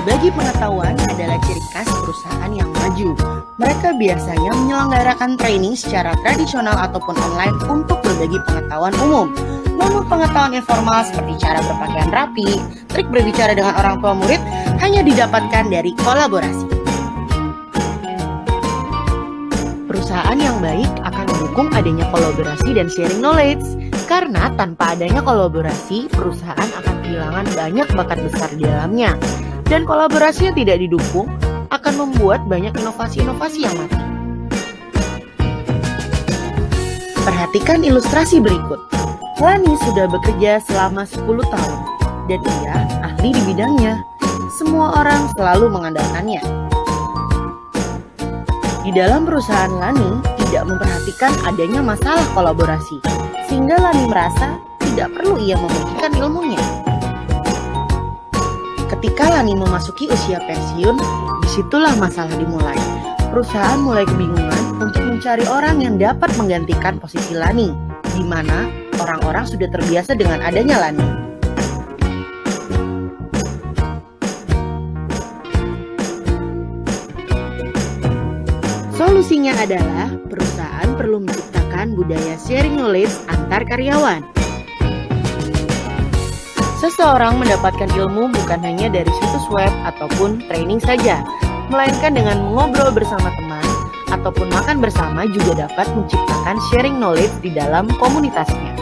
Berbagi pengetahuan adalah ciri khas perusahaan yang maju. Mereka biasanya menyelenggarakan training secara tradisional ataupun online untuk berbagi pengetahuan umum. Namun pengetahuan informal seperti cara berpakaian rapi, trik berbicara dengan orang tua murid hanya didapatkan dari kolaborasi. Perusahaan yang baik akan mendukung adanya kolaborasi dan sharing knowledge. Karena tanpa adanya kolaborasi, perusahaan akan kehilangan banyak bakat besar di dalamnya. Dan kolaborasi yang tidak didukung akan membuat banyak inovasi-inovasi yang mati. Perhatikan ilustrasi berikut. Lani sudah bekerja selama 10 tahun dan ia ahli di bidangnya. Semua orang selalu mengandalkannya. Di dalam perusahaan Lani tidak memperhatikan adanya masalah kolaborasi, sehingga Lani merasa tidak perlu ia membagikan ilmunya. Ketika Lani memasuki usia pensiun, disitulah masalah dimulai. Perusahaan mulai kebingungan untuk mencari orang yang dapat menggantikan posisi Lani, di mana orang-orang sudah terbiasa dengan adanya Lani. Solusinya adalah perusahaan perlu menciptakan budaya sharing knowledge antar karyawan. Seseorang mendapatkan ilmu bukan hanya dari situs web ataupun training saja, melainkan dengan mengobrol bersama teman ataupun makan bersama juga dapat menciptakan sharing knowledge di dalam komunitasnya.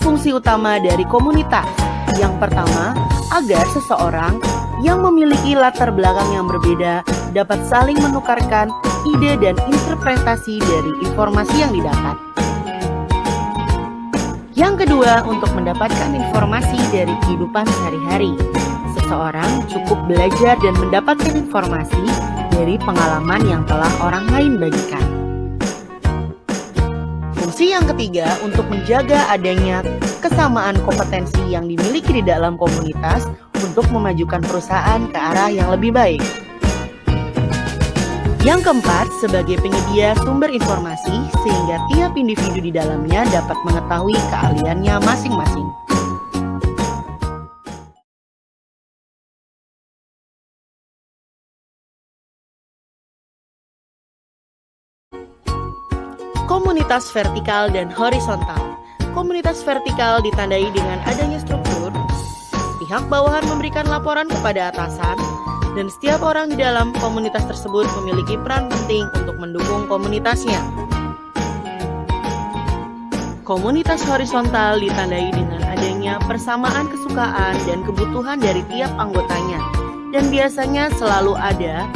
Fungsi utama dari komunitas. Yang pertama, agar seseorang yang memiliki latar belakang yang berbeda dapat saling menukarkan ide dan interpretasi dari informasi yang didapat. Yang kedua, untuk mendapatkan informasi dari kehidupan sehari-hari. Seseorang cukup belajar dan mendapatkan informasi dari pengalaman yang telah orang lain bagikan. Fungsi yang ketiga, untuk menjaga adanya kesamaan kompetensi yang dimiliki di dalam komunitas untuk memajukan perusahaan ke arah yang lebih baik. Yang keempat, sebagai penyedia sumber informasi sehingga tiap individu di dalamnya dapat mengetahui keahliannya masing-masing. Komunitas vertikal dan horizontal. Komunitas vertikal ditandai dengan adanya struktur, pihak bawahan memberikan laporan kepada atasan, dan setiap orang di dalam komunitas tersebut memiliki peran penting untuk mendukung komunitasnya. Komunitas horizontal ditandai dengan adanya persamaan kesukaan dan kebutuhan dari tiap anggotanya, dan biasanya selalu ada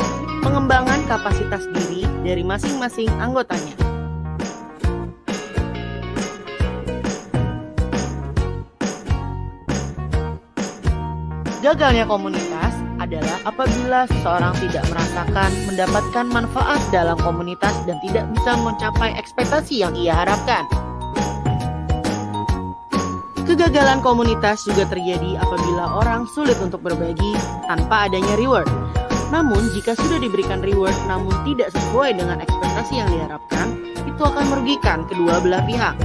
pengembangan kapasitas diri dari masing-masing anggotanya. Gagalnya komunitas adalah apabila seseorang tidak merasakan mendapatkan manfaat dalam komunitas dan tidak bisa mencapai ekspektasi yang ia harapkan. Kegagalan komunitas juga terjadi apabila orang sulit untuk berbagi tanpa adanya reward. Namun, jika sudah diberikan reward namun tidak sesuai dengan ekspektasi yang diharapkan, itu akan merugikan kedua belah pihak.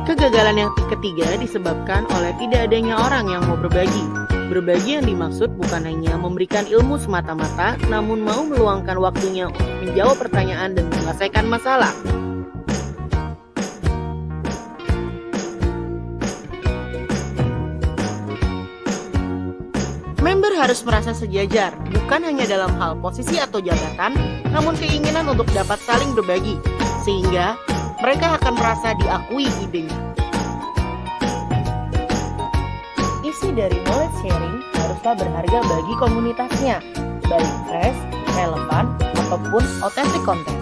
Kegagalan yang ketiga disebabkan oleh tidak adanya orang yang mau berbagi. Berbagi yang dimaksud bukan hanya memberikan ilmu semata-mata, namun mau meluangkan waktunya untuk menjawab pertanyaan dan menyelesaikan masalah. Member harus merasa sejajar, bukan hanya dalam hal posisi atau jabatan, namun keinginan untuk dapat saling berbagi, sehingga mereka akan merasa diakui idenya. Isi dari knowledge sharing haruslah berharga bagi komunitasnya, baik fresh, relevan, ataupun authentic content.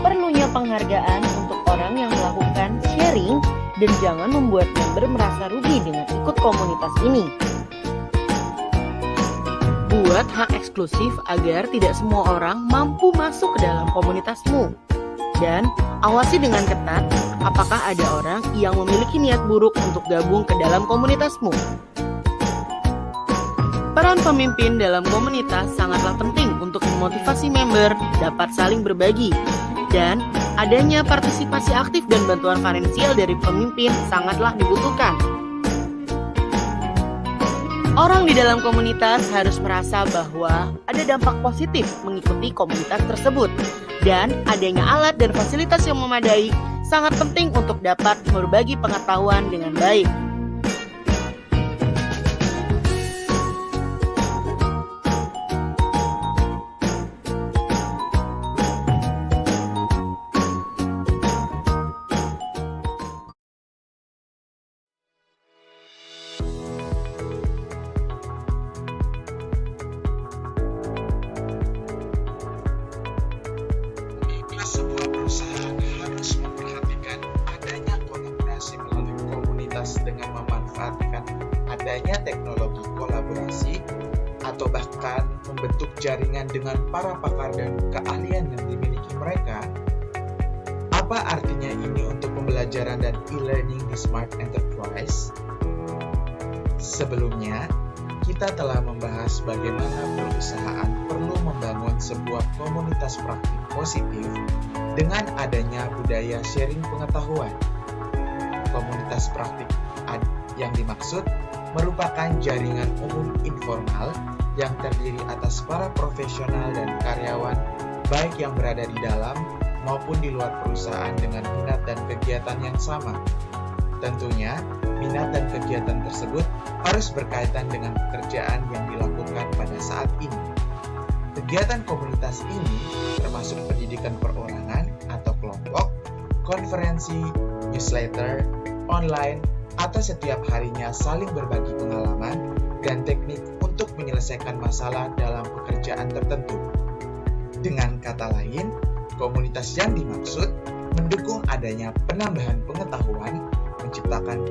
Perlunya penghargaan untuk orang yang melakukan sharing dan jangan membuat member merasa rugi dengan ikut komunitas ini. Buat hak eksklusif agar tidak semua orang mampu masuk ke dalam komunitasmu. Dan awasi dengan ketat apakah ada orang yang memiliki niat buruk untuk gabung ke dalam komunitasmu. Peran pemimpin dalam komunitas sangatlah penting untuk memotivasi member dapat saling berbagi. Dan adanya partisipasi aktif dan bantuan finansial dari pemimpin sangatlah dibutuhkan. Orang di dalam komunitas harus merasa bahwa ada dampak positif mengikuti komunitas tersebut. Dan adanya alat dan fasilitas yang memadai sangat penting untuk dapat berbagi pengetahuan dengan baik. Sebuah perusahaan harus memperhatikan adanya kolaborasi melalui komunitas dengan memanfaatkan adanya teknologi kolaborasi atau bahkan membentuk jaringan dengan para pakar dan keahlian yang dimiliki mereka. Apa artinya ini untuk pembelajaran dan e-learning di Smart Enterprise? Sebelumnya, kita telah membahas bagaimana perusahaan perlu membangun sebuah komunitas praktik positif dengan adanya budaya sharing pengetahuan. Komunitas praktik yang dimaksud merupakan jaringan umum informal yang terdiri atas para profesional dan karyawan baik yang berada di dalam maupun di luar perusahaan dengan minat dan kegiatan yang sama. Tentunya, minat dan kegiatan tersebut harus berkaitan dengan pekerjaan yang dilakukan pada saat ini. Kegiatan komunitas ini termasuk pendidikan perorangan atau kelompok, konferensi, newsletter, online, atau setiap harinya saling berbagi pengalaman dan teknik untuk menyelesaikan masalah dalam pekerjaan tertentu. Dengan kata lain, komunitas yang dimaksud mendukung adanya penambahan pengetahuan, menciptakan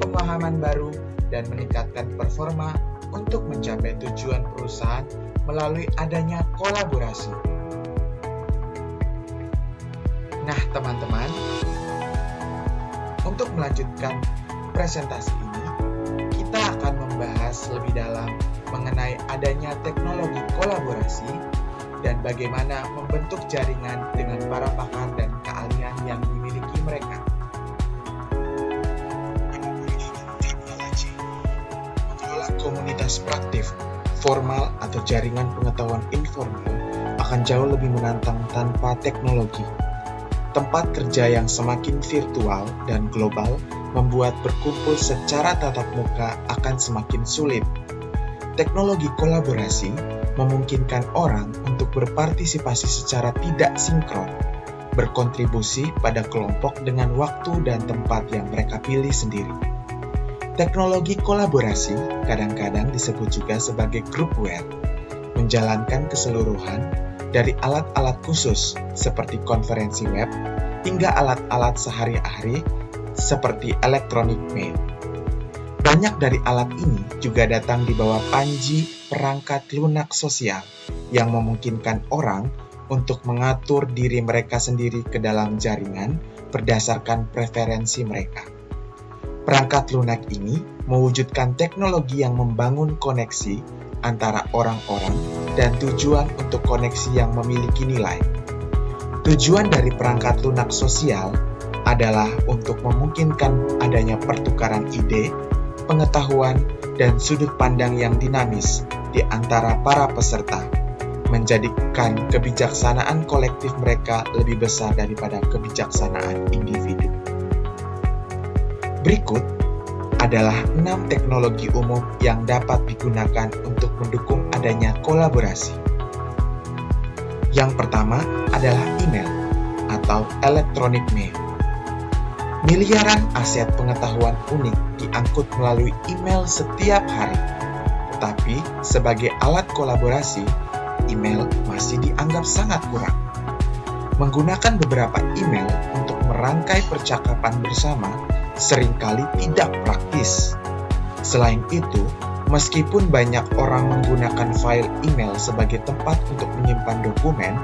pemahaman baru, dan meningkatkan performa untuk mencapai tujuan perusahaan melalui adanya kolaborasi. Nah, teman-teman, untuk melanjutkan presentasi ini, kita akan membahas lebih dalam mengenai adanya teknologi kolaborasi dan bagaimana membentuk jaringan dengan para pakar dan keahlian yang dimiliki mereka. Mengelola komunitas praktik, formal atau jaringan pengetahuan informal akan jauh lebih menantang tanpa teknologi. Tempat kerja yang semakin virtual dan global membuat berkumpul secara tatap muka akan semakin sulit. Teknologi kolaborasi memungkinkan orang untuk berpartisipasi secara tidak sinkron, berkontribusi pada kelompok dengan waktu dan tempat yang mereka pilih sendiri. Teknologi kolaborasi kadang-kadang disebut juga sebagai groupware, menjalankan keseluruhan dari alat-alat khusus seperti konferensi web hingga alat-alat sehari-hari seperti electronic mail. Banyak dari alat ini juga datang di bawah panji perangkat lunak sosial yang memungkinkan orang untuk mengatur diri mereka sendiri ke dalam jaringan berdasarkan preferensi mereka. Perangkat lunak ini mewujudkan teknologi yang membangun koneksi antara orang-orang dan tujuan untuk koneksi yang memiliki nilai. Tujuan dari perangkat lunak sosial adalah untuk memungkinkan adanya pertukaran ide, pengetahuan, dan sudut pandang yang dinamis di antara para peserta, menjadikan kebijaksanaan kolektif mereka lebih besar daripada kebijaksanaan individu. Berikut adalah 6 teknologi umum yang dapat digunakan untuk mendukung adanya kolaborasi. Yang pertama adalah email atau electronic mail. Miliaran aset pengetahuan unik diangkut melalui email setiap hari. Tetapi sebagai alat kolaborasi, email masih dianggap sangat kurang. Menggunakan beberapa email untuk merangkai percakapan bersama seringkali tidak praktis. Selain itu, Meskipun banyak orang menggunakan file email sebagai tempat untuk menyimpan dokumen,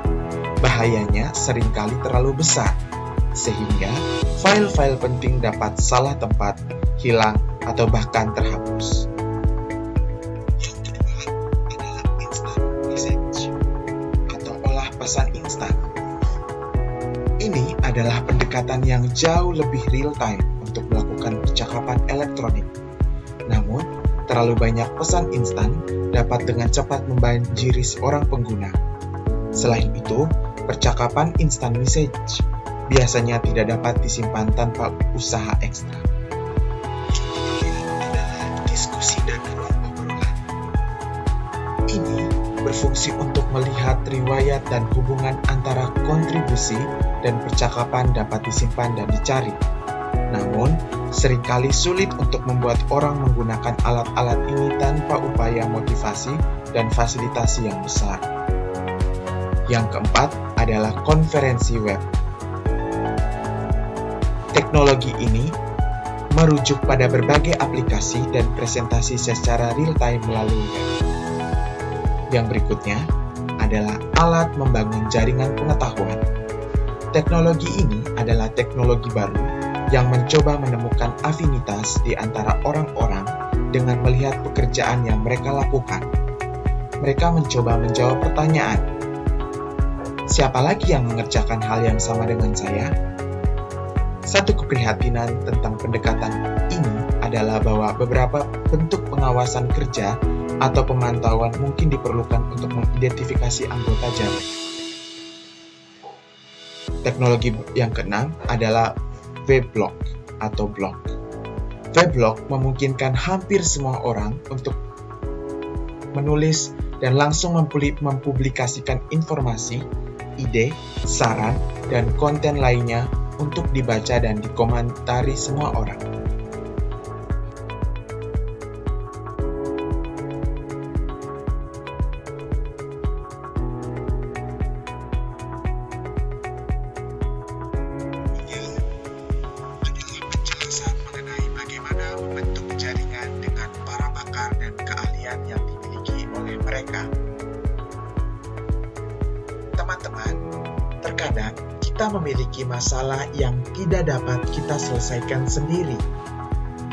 bahayanya seringkali terlalu besar, sehingga file-file penting dapat salah tempat, hilang, atau bahkan terhapus. Yang kedua adalah instant message atau olah pesan instan. Ini adalah pendekatan yang jauh lebih real-time untuk melakukan percakapan elektronik. Namun, terlalu banyak pesan instan dapat dengan cepat membanjiri seorang pengguna. Selain itu, percakapan instant message biasanya tidak dapat disimpan tanpa usaha ekstra. Diskusi dan ruang obrolan. Ini berfungsi untuk melihat riwayat dan hubungan antara kontribusi dan percakapan dapat disimpan dan dicari. Namun, seringkali sulit untuk membuat orang menggunakan alat-alat ini tanpa upaya motivasi dan fasilitasi yang besar. Yang keempat adalah konferensi web. Teknologi ini merujuk pada berbagai aplikasi dan presentasi secara real-time melalui web. Yang berikutnya adalah alat membangun jaringan pengetahuan. Teknologi ini adalah teknologi baru yang mencoba menemukan afinitas di antara orang-orang dengan melihat pekerjaan yang mereka lakukan. Mereka mencoba menjawab pertanyaan, siapa lagi yang mengerjakan hal yang sama dengan saya? Satu keprihatinan tentang pendekatan ini adalah bahwa beberapa bentuk pengawasan kerja atau pemantauan mungkin diperlukan untuk mengidentifikasi anggota jaringan. Teknologi yang keenam adalah weblog atau blog. Weblog memungkinkan hampir semua orang untuk menulis dan langsung mempublikasikan informasi, ide, saran, dan konten lainnya untuk dibaca dan dikomentari semua orang. Teman-teman, terkadang kita memiliki masalah yang tidak dapat kita selesaikan sendiri.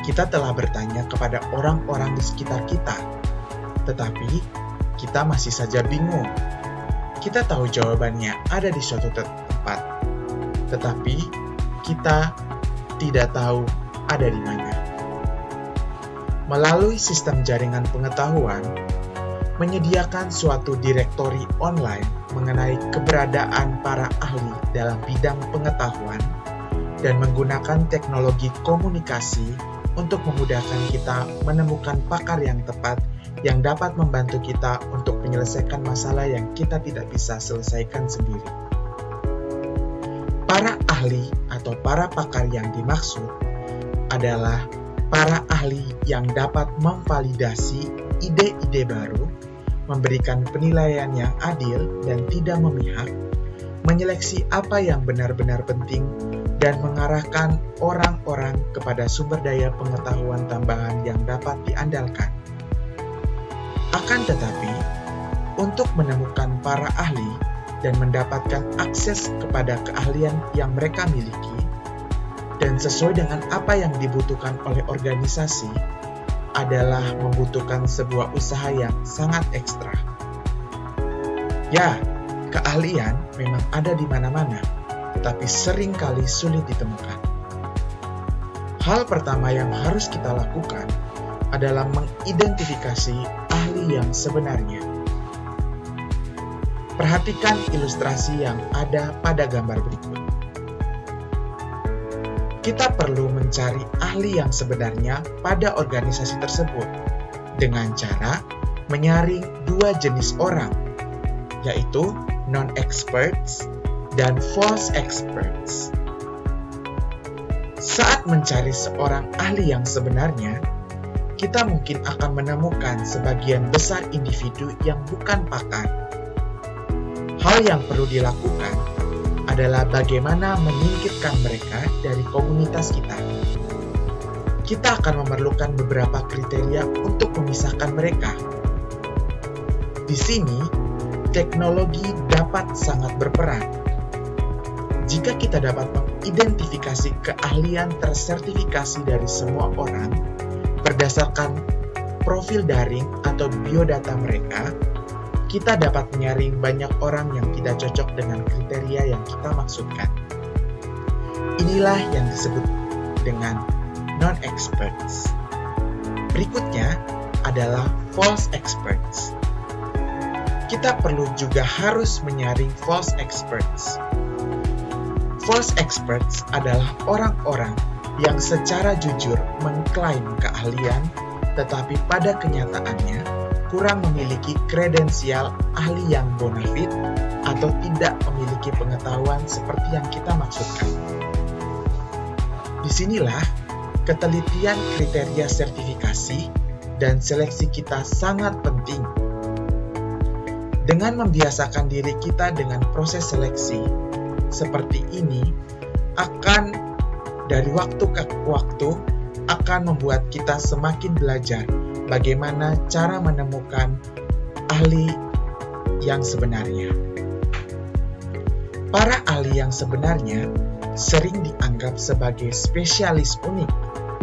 Kita telah bertanya kepada orang-orang di sekitar kita, tetapi kita masih saja bingung. Kita tahu jawabannya ada di suatu tempat, tetapi kita tidak tahu ada di mana. Melalui sistem jaringan pengetahuan, menyediakan suatu direktori online mengenai keberadaan para ahli dalam bidang pengetahuan dan menggunakan teknologi komunikasi untuk memudahkan kita menemukan pakar yang tepat yang dapat membantu kita untuk menyelesaikan masalah yang kita tidak bisa selesaikan sendiri. Para ahli atau para pakar yang dimaksud adalah para ahli yang dapat memvalidasi ide-ide baru, memberikan penilaian yang adil dan tidak memihak, menyeleksi apa yang benar-benar penting, dan mengarahkan orang-orang kepada sumber daya pengetahuan tambahan yang dapat diandalkan. Akan tetapi, untuk menemukan para ahli dan mendapatkan akses kepada keahlian yang mereka miliki, dan sesuai dengan apa yang dibutuhkan oleh organisasi, adalah membutuhkan sebuah usaha yang sangat ekstra. Ya, keahlian memang ada di mana-mana, tetapi seringkali sulit ditemukan. Hal pertama yang harus kita lakukan adalah mengidentifikasi ahli yang sebenarnya. Perhatikan ilustrasi yang ada pada gambar berikut. Kita perlu mencari ahli yang sebenarnya pada organisasi tersebut dengan cara menyaring dua jenis orang, yaitu non-experts dan false experts. Saat mencari seorang ahli yang sebenarnya, kita mungkin akan menemukan sebagian besar individu yang bukan pakar. Hal yang perlu dilakukan adalah bagaimana menyingkirkan mereka dari komunitas kita. kita akan memerlukan beberapa kriteria untuk memisahkan mereka. Di sini, teknologi dapat sangat berperan. Jika kita dapat mengidentifikasi keahlian tersertifikasi dari semua orang berdasarkan profil daring atau biodata mereka, kita dapat menyaring banyak orang yang tidak cocok dengan kriteria yang kita maksudkan. Inilah yang disebut dengan non-experts. Berikutnya adalah false experts. Kita perlu juga harus menyaring false experts. False experts adalah orang-orang yang secara jujur mengklaim keahlian, tetapi pada kenyataannya kurang memiliki kredensial ahli yang bonafit atau tidak memiliki pengetahuan seperti yang kita maksudkan. Disinilah ketelitian kriteria sertifikasi dan seleksi kita sangat penting. Dengan membiasakan diri kita dengan proses seleksi seperti ini, akan dari waktu ke waktu akan membuat kita semakin belajar bagaimana cara menemukan ahli yang sebenarnya. Para ahli yang sebenarnya sering dianggap sebagai spesialis unik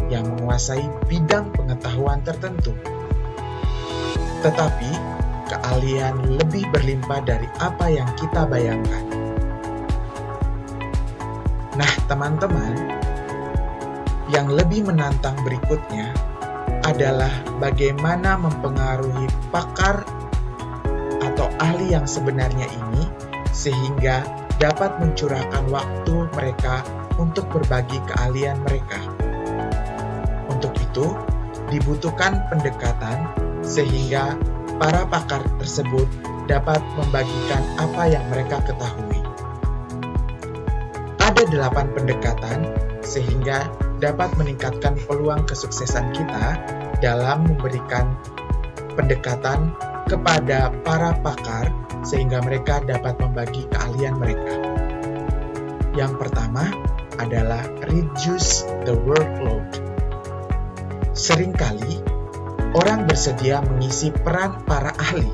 yang menguasai bidang pengetahuan tertentu. Tetapi, keahlian lebih berlimpah dari apa yang kita bayangkan. Nah, teman-teman, yang lebih menantang berikutnya adalah bagaimana mempengaruhi pakar atau ahli yang sebenarnya ini sehingga dapat mencurahkan waktu mereka untuk berbagi keahlian mereka. Untuk itu, dibutuhkan pendekatan sehingga para pakar tersebut dapat membagikan apa yang mereka ketahui. Ada 8 pendekatan sehingga dapat meningkatkan peluang kesuksesan kita dalam memberikan pendekatan kepada para pakar sehingga mereka dapat membagi keahlian mereka. Yang pertama adalah reduce the workload. Seringkali orang bersedia mengisi peran para ahli,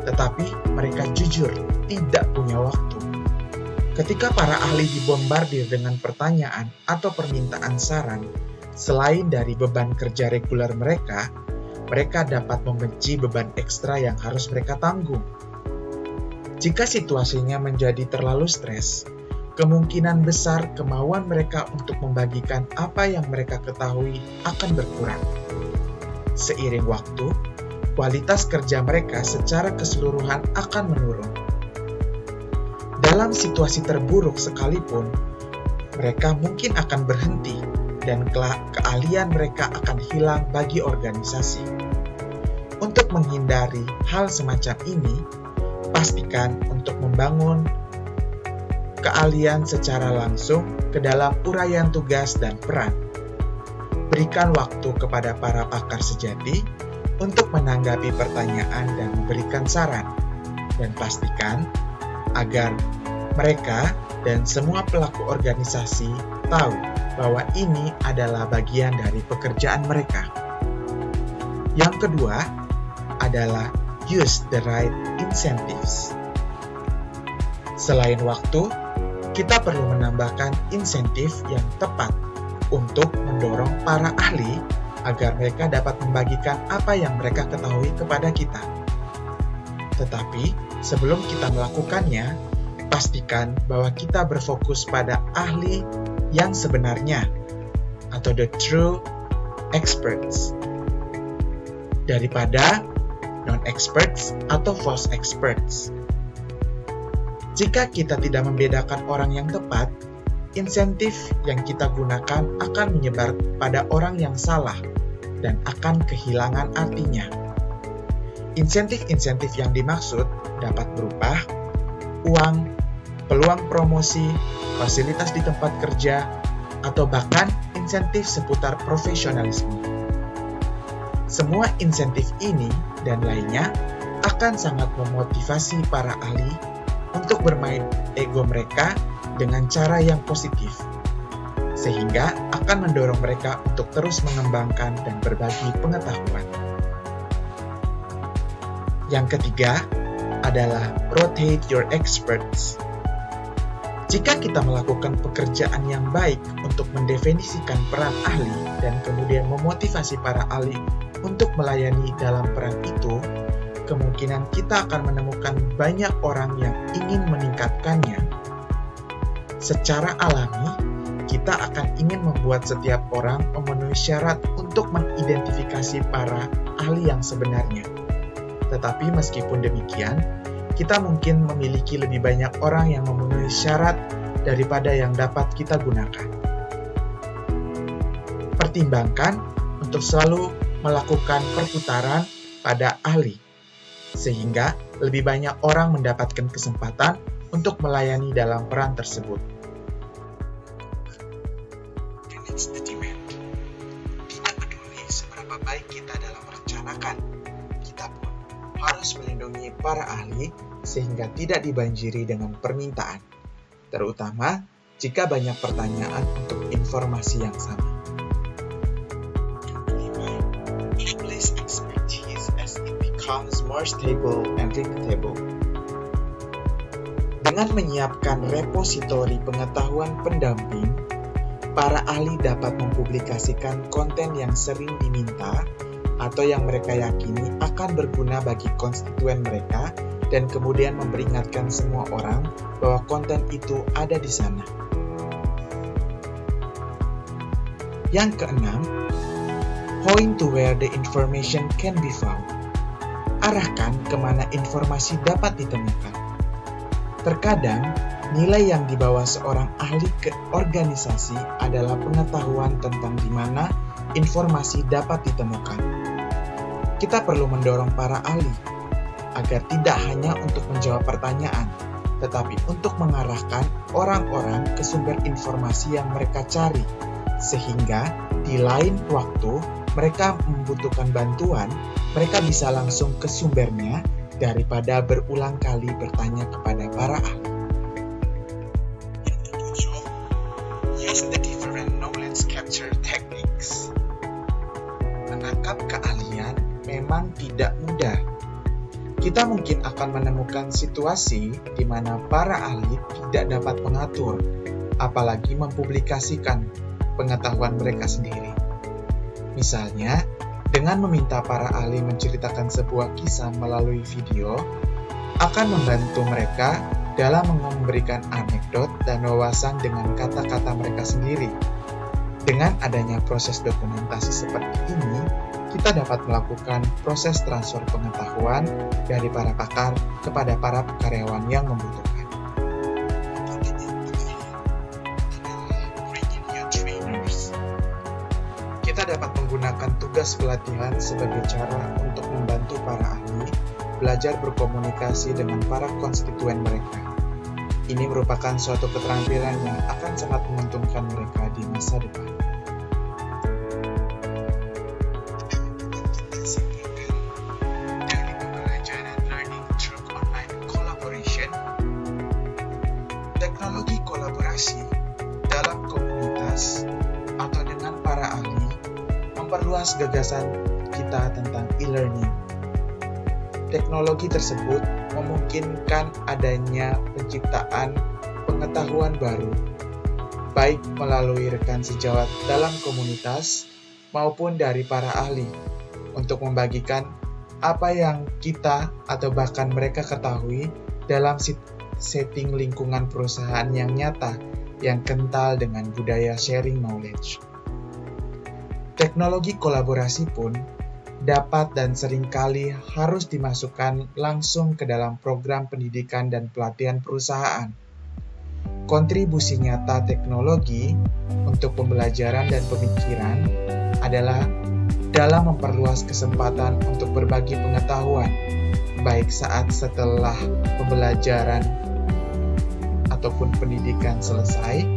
tetapi mereka jujur tidak punya waktu. Ketika para ahli dibombardir dengan pertanyaan atau permintaan saran, selain dari beban kerja reguler mereka dapat membenci beban ekstra yang harus mereka tanggung. Jika situasinya menjadi terlalu stres, kemungkinan besar kemauan mereka untuk membagikan apa yang mereka ketahui akan berkurang. Seiring waktu, kualitas kerja mereka secara keseluruhan akan menurun. Dalam situasi terburuk sekalipun, mereka mungkin akan berhenti dan keahlian mereka akan hilang bagi organisasi. Untuk menghindari hal semacam ini, pastikan untuk membangun keahlian secara langsung ke dalam uraian tugas dan peran. Berikan waktu kepada para pakar sejati untuk menanggapi pertanyaan dan memberikan saran, dan pastikan agar mereka dan semua pelaku organisasi tahu bahwa ini adalah bagian dari pekerjaan mereka. Yang kedua adalah use the right incentives. Selain waktu, kita perlu menambahkan insentif yang tepat untuk mendorong para ahli agar mereka dapat membagikan apa yang mereka ketahui kepada kita. Tetapi, sebelum kita melakukannya, pastikan bahwa kita berfokus pada ahli yang sebenarnya atau the true experts daripada non-experts atau false experts. Jika kita tidak membedakan orang yang tepat, insentif yang kita gunakan akan menyebar pada orang yang salah dan akan kehilangan artinya. Insentif-insentif yang dimaksud dapat berupa uang, peluang promosi, fasilitas di tempat kerja, atau bahkan insentif seputar profesionalisme. Semua insentif ini dan lainnya akan sangat memotivasi para ahli untuk bermain ego mereka dengan cara yang positif. sehingga akan mendorong mereka untuk terus mengembangkan dan berbagi pengetahuan. Yang ketiga adalah rotate your experts. Jika kita melakukan pekerjaan yang baik untuk mendefinisikan peran ahli dan kemudian memotivasi para ahli untuk melayani dalam peran itu, kemungkinan kita akan menemukan banyak orang yang ingin meningkatkannya. Secara alami, kita akan ingin membuat setiap orang memenuhi syarat untuk mengidentifikasi para ahli yang sebenarnya. Tetapi meskipun demikian, kita mungkin memiliki lebih banyak orang yang memenuhi syarat daripada yang dapat kita gunakan. Pertimbangkan untuk selalu melakukan perputaran pada ahli, sehingga lebih banyak orang mendapatkan kesempatan untuk melayani dalam peran tersebut. Manage the demand. Tidak peduli seberapa baik kita dalam merencanakan, kita pun harus melindungi para ahli sehingga tidak dibanjiri dengan permintaan, terutama jika banyak pertanyaan untuk informasi yang sama. Place expertise as it becomes more stable and repeatable. Dengan menyiapkan repositori pengetahuan pendamping, para ahli dapat mempublikasikan konten yang sering diminta atau yang mereka yakini akan berguna bagi konstituen mereka dan kemudian memperingatkan semua orang bahwa konten itu ada di sana. Yang keenam, point to where the information can be found. Arahkan kemana informasi dapat ditemukan. Terkadang, nilai yang dibawa seorang ahli ke organisasi adalah pengetahuan tentang di mana informasi dapat ditemukan. Kita perlu mendorong para ahli agar tidak hanya untuk menjawab pertanyaan, tetapi untuk mengarahkan orang-orang ke sumber informasi yang mereka cari, sehingga di lain waktu mereka membutuhkan bantuan, mereka bisa langsung ke sumbernya daripada berulang kali bertanya kepada para ahli. Yang ketujuh, use the different knowledge capture techniques. Menangkap keahlian memang tidak mudah. Kita mungkin akan menemukan situasi di mana para ahli tidak dapat mengatur, apalagi mempublikasikan pengetahuan mereka sendiri. Misalnya, dengan meminta para ahli menceritakan sebuah kisah melalui video, akan membantu mereka dalam memberikan anekdot dan wawasan dengan kata-kata mereka sendiri. Dengan adanya proses dokumentasi seperti ini, kita dapat melakukan proses transfer pengetahuan dari para pakar kepada para karyawan yang membutuhkan. Kita dapat menggunakan tugas pelatihan sebagai cara untuk membantu para ahli belajar berkomunikasi dengan para konstituen mereka. Ini merupakan suatu keterampilan yang akan sangat menguntungkan mereka di masa depan. Teknologi kolaborasi dalam komunitas atau dengan para ahli memperluas gagasan kita tentang e-learning. Teknologi tersebut memungkinkan adanya penciptaan pengetahuan baru, baik melalui rekan sejawat dalam komunitas maupun dari para ahli, untuk membagikan apa yang kita atau bahkan mereka ketahui dalam setting lingkungan perusahaan yang nyata, yang kental dengan budaya sharing knowledge. Teknologi kolaborasi pun dapat dan seringkali harus dimasukkan langsung ke dalam program pendidikan dan pelatihan perusahaan. Kontribusi nyata teknologi untuk pembelajaran dan pemikiran adalah dalam memperluas kesempatan untuk berbagi pengetahuan, baik saat setelah pembelajaran ataupun pendidikan selesai,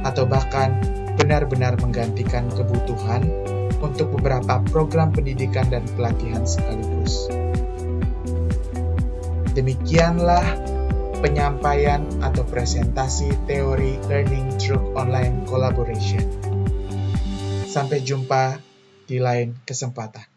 atau bahkan benar-benar menggantikan kebutuhan untuk beberapa program pendidikan dan pelatihan sekaligus. Demikianlah penyampaian atau presentasi teori learning through online collaboration. Sampai jumpa di lain kesempatan.